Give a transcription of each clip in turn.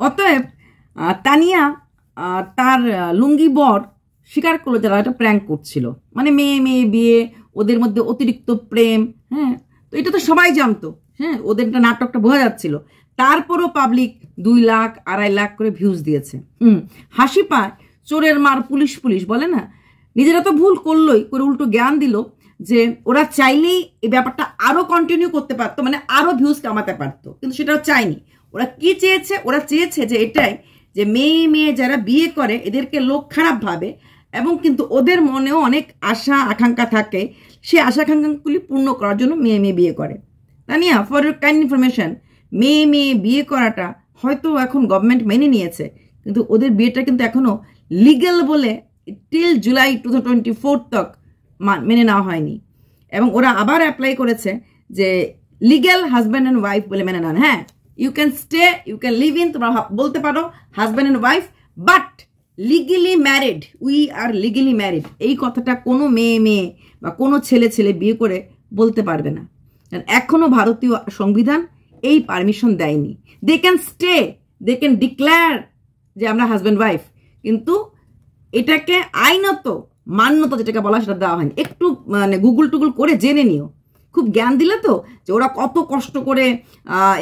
অতএব তানিয়া তার লুঙ্গি বর স্বীকার করলো যারা একটা প্র্যাঙ্ক করছিল, মানে মেয়ে মেয়ে বিয়ে, ওদের মধ্যে অতিরিক্ত প্রেম। হ্যাঁ, তো এটা তো সবাই জানতো। হ্যাঁ, ওদের একটা নাটকটা বোঝা যাচ্ছিল। তারপরও পাবলিক 2 লাখ 2.5 লাখ করে ভিউজ দিয়েছে। হাসি পায়, চোরের মার পুলিশ পুলিশ বলে না, নিজেরা তো ভুল করলোই, করে উল্টো জ্ঞান দিল যে ওরা চাইলেই এই ব্যাপারটা আরো কন্টিনিউ করতে পারতো, মানে আরো ভিউজ কামাতে পারতো, কিন্তু সেটাও চায়নি। ওরা কি চেয়েছে? ওরা চেয়েছে যে এটাই, যে মেয়ে মেয়ে যারা বিয়ে করে এদেরকে লোক খারাপ ভাবে, এবং কিন্তু ওদের মনেও অনেক আশা আকাঙ্ক্ষা থাকে, সেই আশা আকাঙ্ক্ষাগুলি পূর্ণ করার জন্য মেয়ে মেয়ে বিয়ে করে। Tania, for your kind information, মেয়ে মেয়ে বিয়ে করাটা হয়তো এখন গভর্নমেন্ট মেনে নিয়েছে, কিন্তু ওদের বিয়েটা কিন্তু এখনো লিগ্যাল বলে টিল জুলাই 2024 তক মেনে নেওয়া হয়নি। এবং ওরা আবার অ্যাপ্লাই করেছে যে লিগ্যাল হাজব্যান্ড অ্যান্ড ওয়াইফ বলে মেনে নেন। হ্যাঁ, you can stay, you can live in, তোমরা বলতে পারো husband and wife, but legally married, we are legally married, এই কথাটা কোনো মেয়ে মেয়ে বা কোনো ছেলে ছেলে বিয়ে করে বলতে পারবে না। এখনো ভারতীয় সংবিধান এই পারমিশন দেয়নি। They can stay, they can declare যে আমরা হাজব্যান্ড ওয়াইফ, কিন্তু এটাকে আইনত মান্যতা যেটাকে বলা সেটা দেওয়া হয়নি। একটু মানে গুগল টুগল করে জেনে নিও, খুব জ্ঞান দিলে তো যে ওরা কত কষ্ট করে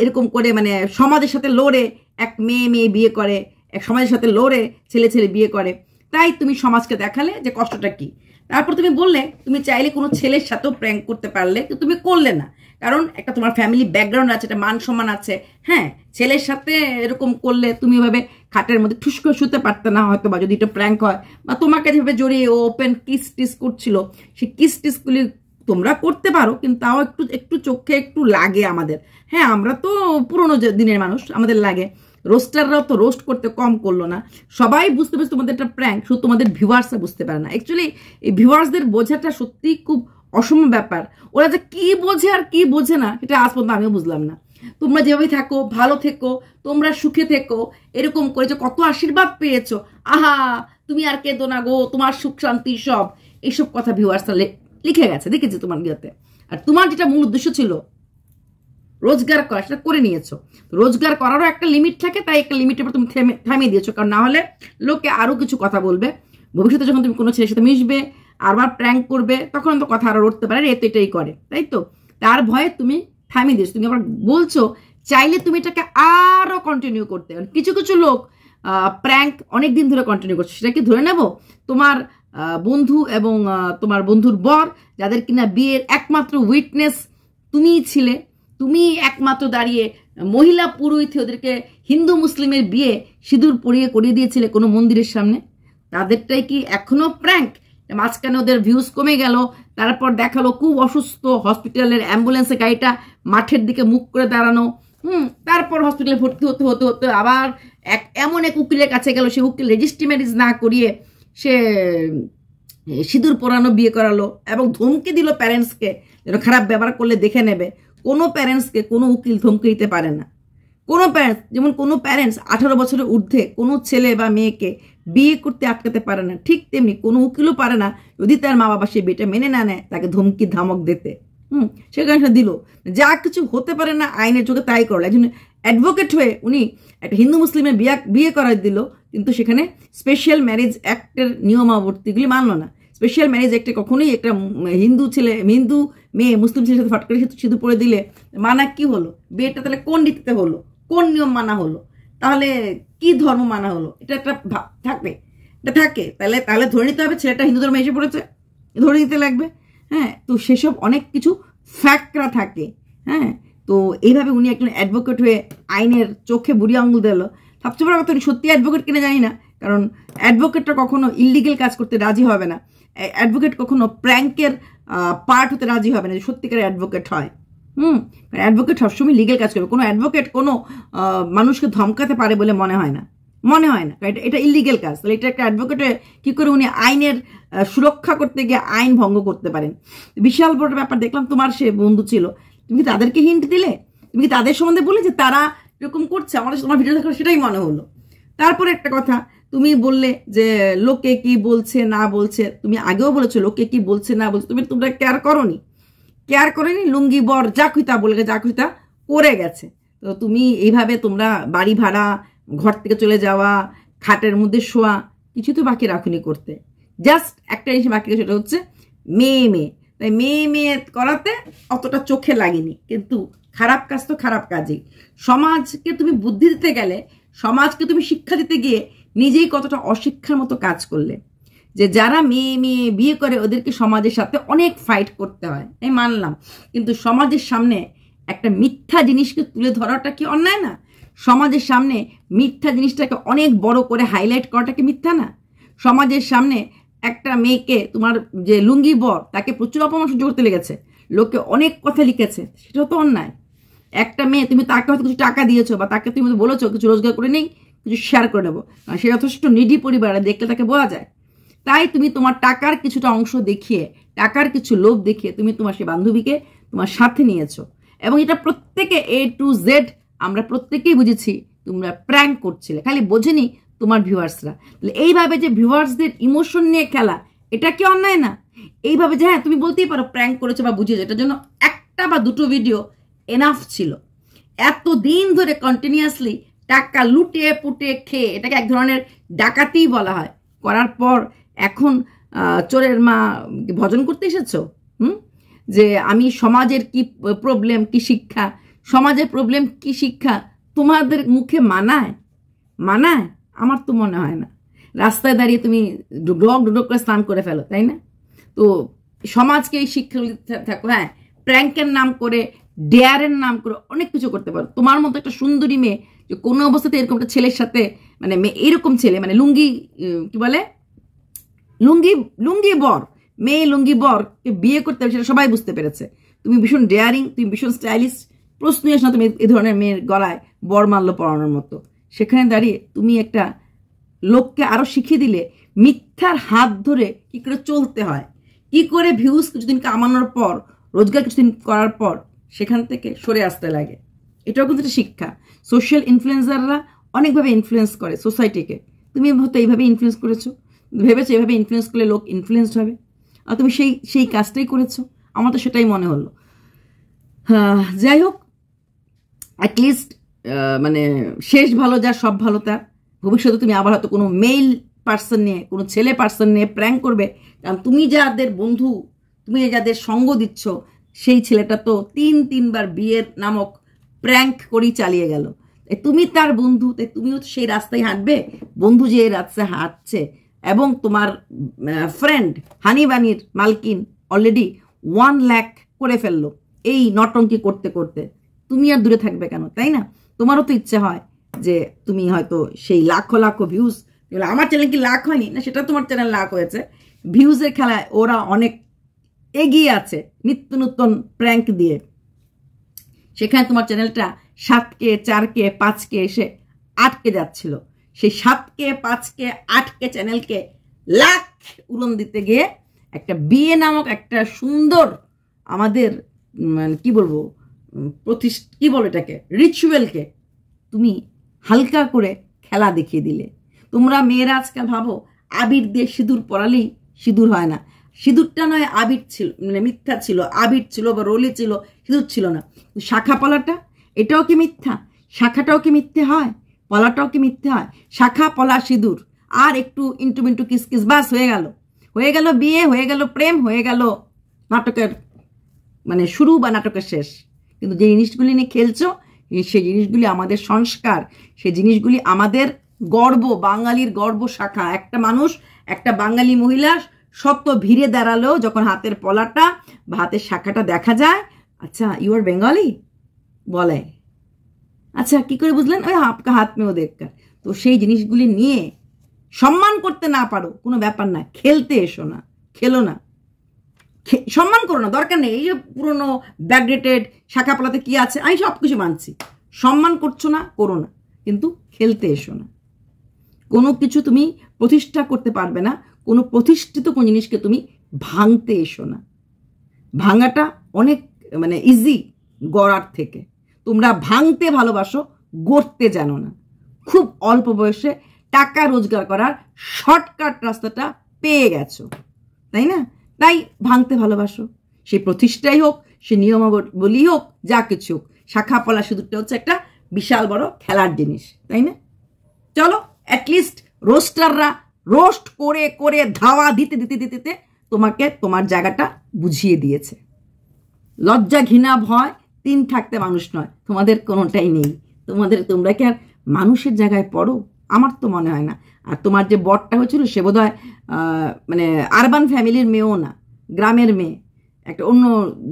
এরকম করে মানে সমাজের সাথে লড়ে এক মেয়ে মেয়ে বিয়ে করে, এক সমাজের সাথে লড়ে ছেলে ছেলে বিয়ে করে, তাই তুমি সমাজকে দেখালে যে কষ্টটা কি। তারপর তুমি বললে তুমি চাইলে কোনো ছেলের সাথেও প্র্যাঙ্ক করতে পারলে, কিন্তু তুমি করলে না, কারণ একটা তোমার ফ্যামিলি ব্যাকগ্রাউন্ড আছে, একটা মান সম্মান আছে। হ্যাঁ, ছেলের সাথে এরকম করলে তুমি এভাবে খাটের মধ্যে ঠুস করে শুতে পারতে না হয়তো, বা যদি এটা প্র্যাঙ্ক হয়, বা তোমাকে যেভাবে জড়িয়ে ও ওপেন কিস টিস করছিল, সেই কিস টিসগুলি তোমরা করতে পারো, কিন্তু তাও একটু একটু চোখে একটু লাগে আমাদের। হ্যাঁ, আমরা তো পুরোনো দিনের মানুষ, আমাদের লাগে। রোস্টাররাও তো রোস্ট করতে কম করলো না। সবাই বুঝতে পারছে তোমাদের একটা প্র্যাঙ্ক, শুধু তোমাদের ভিউয়ার্সরা বুঝতে পারে না। অ্যাকচুয়ালি এই ভিউয়ার্সদের বোঝাটা সত্যিই খুব অসম্ভব ব্যাপার। ওরা যে কি বোঝে আর কি বোঝে না এটা আজ পর্যন্ত আমিও বুঝলাম না। তোমরা যেভাবে থাকো, ভালো থেকো, তোমরা সুখে থেকো, এরকম করে যে কত আশীর্বাদ পেয়েছো, আহা তুমি আর কেঁদো না গো, তোমার সুখ শান্তি সব, এইসব কথা ভিউয়ার্সরা লিখে গেছে, দেখেছি তোমার ইয়েতে। আর তোমার যেটা মূল উদ্দেশ্য ছিল রোজগার করা, সেটা করে নিয়েছো। রোজগার করারও একটা লিমিট থাকে, তাই একটা লিমিটের পর তুমি থামিয়ে দিয়েছো, কারণ না হলে লোকে আরো কিছু কথা বলবে। ভবিষ্যতে যখন তুমি কোনো ছেলের সাথে মিশবে, আরবার প্র্যাঙ্ক করবে, তখন তো কথা আরো উঠতে পারে, এ তো এটাই করে, তাই তো? তার ভয়ে তুমি থামিয়ে দিয়েছো। তুমি আবার বলছো চাইলে তুমি এটাকে আরো কন্টিনিউ করতে। কিছু কিছু লোক প্র্যাঙ্ক অনেক দিন ধরে কন্টিনিউ করছে, সেটা কি ধরে নেব? তোমার বন্ধু এবং তোমার বন্ধুর বর, যাদের কিনা বিয়ের একমাত্র উইটনেস তুমিই ছিলে, তুমি একমাত্র দাঁড়িয়ে মহিলা পুরোহিত ওদেরকে হিন্দু মুসলিমের বিয়ে সিঁদুর পরিয়ে করিয়ে দিয়েছিলে কোনো মন্দিরের সামনে, তাদেরটাই কি এখনো প্র্যাঙ্ক? মাঝখানে ওদের ভিউজ কমে গেল, তারপর দেখালো খুব অসুস্থ, হসপিটালের অ্যাম্বুলেন্সে গাড়িটা মাঠের দিকে মুখ করে দাঁড়ানো, তারপর হসপিটালে ভর্তি হতে হতে হতে আবার এমন এক উকিলের কাছে গেল, সে উকিল রেজিস্ট্রি ম্যারেজ না করিয়ে সে সিঁদুর পরানো বিয়ে করালো, এবং ধমকি দিল প্যারেন্টসকে যেন খারাপ ব্যবহার করলে দেখে নেবে। কোনো প্যারেন্টসকে কোনো উকিল ধমকি দিতে পারে না। কোনো প্যারেন্টস, যেমন কোনো প্যারেন্টস 18 বছরের ঊর্ধ্বে কোনো ছেলে বা মেয়েকে বিয়ে করতে আটকাতে পারে না, ঠিক তেমনি কোনো উকিলও পারে না যদি তার মা বাবা সে বিয়েটা মেনে না নেয় তাকে ধমকি ধামক দিতে। সেখানে সে দিল, যা কিছু হতে পারে না আইনের চোখে তাই করলো। একজন অ্যাডভোকেট হয়ে উনি একটা হিন্দু মুসলিমের বিয়ে করাই দিল, কিন্তু সেখানে স্পেশাল ম্যারেজ অ্যাক্টের নিয়মাবর্তীগুলি মানলো না। স্পেশাল ম্যারেজ অ্যাক্টে কখনোই একটা হিন্দু মেয়ে মুসলিম ছেলের সাথে ফট করে সিঁদুর পরে দিলে মানা কি হলো? বিয়েটা তাহলে কোন নীতিতে হলো? কোন নিয়ম মানা হলো? তাহলে কি ধর্ম মানা হলো? এটা একটা থাকবে, এটা থাকে, তাহলে ধরে নিতে হবে ছেলেটা হিন্দু ধর্মে এসে পড়েছে, ধরে নিতে লাগবে। হ্যাঁ, তো সেসব অনেক কিছু ফ্যাক্টরা থাকে। হ্যাঁ, তো এইভাবে উনি একজন অ্যাডভোকেট হয়ে আইনের চোখে বুড়ি আঙুল দিল। সবচেয়ে বড় কথা, উনি সত্যি অ্যাডভোকেট কিনা জানি না, কারণ অ্যাডভোকেটটা কখনো ইলিগেল কাজ করতে রাজি হবে না। অ্যাডভোকেট কখনো প্র্যাঙ্কের পার্ট হতে রাজি হবে না, যে সত্যিকারের অ্যাডভোকেট হয়। অ্যাডভোকেট সবসময় লিগেল কাজ করবে। কোনো অ্যাডভোকেট কোনো মানুষকে ধমকাতে পারে বলে মনে হয় না। এটা ইলিগেল কাজ। তাহলে এটা একটা অ্যাডভোকেটে কি করে উনি আইনের সুরক্ষা করতে গিয়ে আইন ভঙ্গ করতে পারেন? বিশাল বড় ব্যাপার। দেখলাম তোমার সে বন্ধু ছিল, তুমি কি তাদেরকে হিন্ট দিলে? তুমি কি তাদের সম্বন্ধে বলে যে তারা এরকম করছে? আমাদের তোমার ভিডিও দেখার সেটাই মনে হলো। তারপরে একটা কথা তুমি বললে যে লোকে কি বলছে না বলছে, তুমি আগেও বলেছো লোকে কি বলছে না বলছে, তোমরা কেয়ার করোনি। লুঙ্গি বর যা খুঁতা বলে যা খুঁতা করে গেছে। তো তুমি এইভাবে তোমরা বাড়ি ভাড়া ঘর থেকে চলে যাওয়া, খাটের মধ্যে শোয়া, কিছু তো বাকি রাখুনি করতে। জাস্ট একটা জিনিস বাকি, সেটা হচ্ছে মেয়ে মেয়ে। তাই মেয়ে মেয়ে করাতে অতটা চোখে লাগেনি, কিন্তু খারাপ কাজ তো খারাপ কাজই। সমাজকে তুমি বুদ্ধি দিতে গেলে, সমাজকে তুমি শিক্ষা দিতে গিয়ে নিজেই কতটা অশিক্ষার মতো কাজ করলে। যে যারা মেয়ে মেয়ে বিয়ে করে ওদেরকে সমাজের সাথে অনেক ফাইট করতে হয়, আমি মানলাম, কিন্তু সমাজের সামনে একটা মিথ্যা জিনিসকে তুলে ধরাটা কি অন্যায় না? সমাজের সামনে মিথ্যা জিনিসটাকে অনেক বড় করে হাইলাইট করাটা কি মিথ্যা না? সমাজের সামনে একটা মেয়েকে, তোমার যে লুঙ্গি বর, তাকে প্রচুর অপমান সহ্য করতে লেগেছে, লোকে অনেক কথা লিখেছে, সেটাও তো অন্যায়। একটা মেয়ে, তুমি তাকে হয়তো কিছু টাকা দিয়েছো, বা তাকে তুমি বলেছো কিছু রোজগার করে নেই, কিছু শেয়ার করে নেবো, কারণ সে যথেষ্ট নিডি পরিবারে, দেখলে তাকে বোঝা যায়। তাই তুমি তোমার টাকার কিছুটা অংশ দেখিয়ে, টাকার কিছু লোভ দেখিয়ে তুমি তোমার সেই বান্ধবীকে তোমার সাথে নিয়েছো, এবং এটা প্রত্যেকে A to Z আমরা প্রত্যেকেই বুঝেছি তোমরা প্র্যাঙ্ক করছিলে, খালি বোঝেনি তোমার ভিউয়ার্সরা। তাহলে এইভাবে যে ভিউয়ার্সদের ইমোশন নিয়ে খেলা, এটা কি অন্যায় না? এইভাবে যে হ্যাঁ তুমি বলতেই পারো প্র্যাঙ্ক করেছো বা বুঝিয়েছো, এটার জন্য একটা বা দুটো ভিডিও এনাফ ছিল। এতদিন ধরে কন্টিনিউয়াসলি টাকা লুটে পুটে খেয়ে, এটাকে এক ধরনের ডাকাতিই বলা হয়, করার পর এখন চোরের মা ভজন করতে এসেছো। যে আমি সমাজের কি প্রবলেম, কি শিক্ষা, সমাজের প্রবলেম কি শিক্ষা তোমাদের মুখে মানায়? মানায়? আমার তো মনে হয় না। রাস্তায় দাঁড়িয়ে তুমি ডুডক করে স্নান করে ফেলো, তাই না? তো সমাজকে এই শিক্ষা থাকো। হ্যাঁ, প্র্যাঙ্কের নাম করে, ডেয়ারের নাম করে অনেক কিছু করতে পারো। তোমার মতো একটা সুন্দরী মেয়ে যে কোনো অবস্থাতে এরকম একটা ছেলের সাথে, মানে এইরকম ছেলে, মানে লুঙ্গি কি বলে, লুঙ্গি বর, মেয়ে লুঙ্গি বরকে বিয়ে করতে হবে, সেটা সবাই বুঝতে পেরেছে। তুমি ভীষণ ডেয়ারিং, তুমি ভীষণ স্টাইলিশ, প্রশ্নই আসে না তুমি এই ধরনের মেয়ের গলায় বরমাল্য পরানোর মতো। সেখানে দাঁড়িয়ে তুমি একটা লোককে আরো শিখিয়ে দিলে মিথ্যার হাত ধরে কি করে চলতে হয়, কি করে ভিউজ কিছুদিন কামানোর পর, রোজগার কিছুদিন করার পর সেখান থেকে সরে আসতে লাগে। এটাও কিন্তু একটা শিক্ষা। সোশ্যাল ইনফ্লুয়েন্সাররা অনেকভাবে ইনফ্লুয়েন্স করে সোসাইটিকে। তুমি হয়তো এইভাবে ইনফ্লুয়েন্স করেছো, ভেবেছো এইভাবে ইনফ্লুয়েন্স করলে লোক ইনফ্লুয়েন্সড হবে, আর তুমি সেই কাজটাই করেছো। আমার তো সেটাই মনে হলো। যাই হোক, অ্যাটলিস্ট মানে শেষ ভালো যা সব ভালো তা। ভবিষ্যতে তুমি আবার হয়তো কোনো মেল পার্সন নিয়ে, কোনো ছেলে পার্সন নিয়ে প্র্যাঙ্ক করবে, কারণ তুমি যাদের বন্ধু, তুমি যাদের সঙ্গ দিচ্ছ, সেই ছেলেটা তো তিনবার বিয়ের নামক প্র্যাঙ্ক করেই চালিয়ে গেল। তুমি তার বন্ধু, তাই তুমিও সেই রাস্তায় হাঁটবে। বন্ধু যে রাস্তায় হাঁটছে, এবং তোমার ফ্রেন্ড হানিবানির মালকিন অলরেডি 1 লাখ করে ফেললো এই নটঙ্কি করতে করতে, তুমি আর দূরে থাকবে কেন? তাই না? তোমারও তো ইচ্ছে হয় যে তুমি হয়তো সেই লাখো লাখো ভিউজ, আমার চ্যানেল কি লাখ হয়নি না, সেটা তোমার চ্যানেল লাখ হয়েছে। ভিউজের খেলায় ওরা অনেক এগিয়ে আছে, নিত্য নতুন প্র্যাঙ্ক দিয়ে। সেখানে তোমার চ্যানেলটা 7K 4K 5K এসে আটকে যাচ্ছিল। সেই 7K 5K 8K চ্যানেলকে লাখ উড়ন দিতে গিয়ে একটা বিয়ে নামক একটা সুন্দর আমাদের কি বলবো কি বলো এটাকে, রিচুয়ালকে তুমি হালকা করে খেলা দেখিয়ে দিলে। তোমরা মেয়েরা আজকাল ভাবো আবির দিয়ে সিঁদুর পরালেই সিঁদুর হয় না। সিঁদুরটা নয় আবির ছিল, মানে মিথ্যা ছিল, আবির ছিল বা রলি ছিল, সিঁদুর ছিল না। শাখা পলাটা এটাও কি মিথ্যা? শাখাটাও কি মিথ্যে হয়? পলাটাও কি মিথ্যে হয়? শাখা পলা সিঁদুর আর একটু ইন্টু কিসকিস, বাস হয়ে গেল বিয়ে, হয়ে গেল প্রেম, হয়ে গেল নাটকের মানে শুরু বা নাটকের শেষ। কিন্তু যে জিনিসগুলি নিয়ে খেলছো, সেই জিনিসগুলি আমাদের সংস্কার, সেই জিনিসগুলি আমাদের গর্ব, বাঙালির গর্ব শাখা। একটা মানুষ, একটা বাঙালি মহিলা শত ভিড়ে দাঁড়ালেও যখন হাতের পলাটা বা হাতের শাখাটা দেখা যায়, আচ্ছা ইউ আর বেঙ্গলি বলে, আচ্ছা কি করে বুঝলেন? ওই আপকা হাত মেও দেখকার। তো সেই জিনিসগুলি নিয়ে সম্মান করতে না পারো কোনো ব্যাপার না, খেলতে এসো না, খেলো না, সম্মান করো না, দরকার নেই। এই যে পুরোনো ব্যাকডেটেড শাখা পলাতে কি আছে, আমি সব কিছু মানছি, সম্মান করছো না, করো না, কিন্তু খেলতে এসো না। কোনো কিছু তুমি প্রতিষ্ঠা করতে পারবে না, কোনো প্রতিষ্ঠিত কোন জিনিসকে তুমি ভাঙতে এসো না। ভাঙাটা অনেক মানে ইজি গড়ার থেকে। তোমরা ভাঙতে ভালোবাসো, গড়তে জানো না। খুব অল্প বয়সে টাকা রোজগার করার শর্টকাট রাস্তাটা পেয়ে গেছো, তাই না? তাই ভাঙতে ভালোবাসো। সেই প্রতিষ্ঠাই হোক, সে নিয়মাবলী হোক, যা কিছু হোক, শাখা পলা সিঁদুরটা হচ্ছে একটা বিশাল বড় খেলার জিনিস, তাই না? চলো অ্যাটলিস্ট রোস্টাররা রোস্ট করে করে ধাওয়া দিতে দিতে দিতে দিতে তোমাকে তোমার জায়গাটা বুঝিয়ে দিয়েছে। লজ্জা ঘৃণা ভয় তিন থাকতে মানুষ নয়, তোমাদের কোনোটাই নেই। তোমরা কি আর মানুষের জায়গায় পড়ো? আমার তো মনে হয় না। আর তোমার যে বরটা হয়েছিল সে বোধহয় মানে আরবান ফ্যামিলির মেয়েও না, গ্রামের মেয়ে, একটা অন্য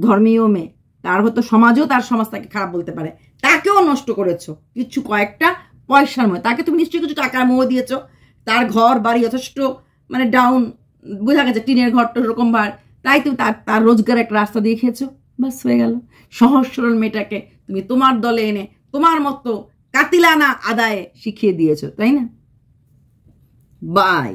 ধর্মীয় মেয়ে। তার হয়তো সমাজও তার সমাজ তাকে খারাপ বলতে পারে, তাকেও নষ্ট করেছো কিছু কয়েকটা পয়সার মধ্যে। তাকে তুমি নিশ্চয়ই কিছু টাকার মোহ দিয়েছো। তার ঘর বাড়ি যথেষ্ট মানে ডাউন, বোঝা গেছে টিনের ঘরটা ওরকম ভার, তাই তুমি তার রোজগার একটা রাস্তা দিয়ে খেয়েছো, বাস হয়ে গেল। সহজ সরল মেয়েটাকে তুমি তোমার দলে এনে তোমার মতো কাতিলানা আদায়ে শিখিয়ে দিয়েছো, তাই না? বাই।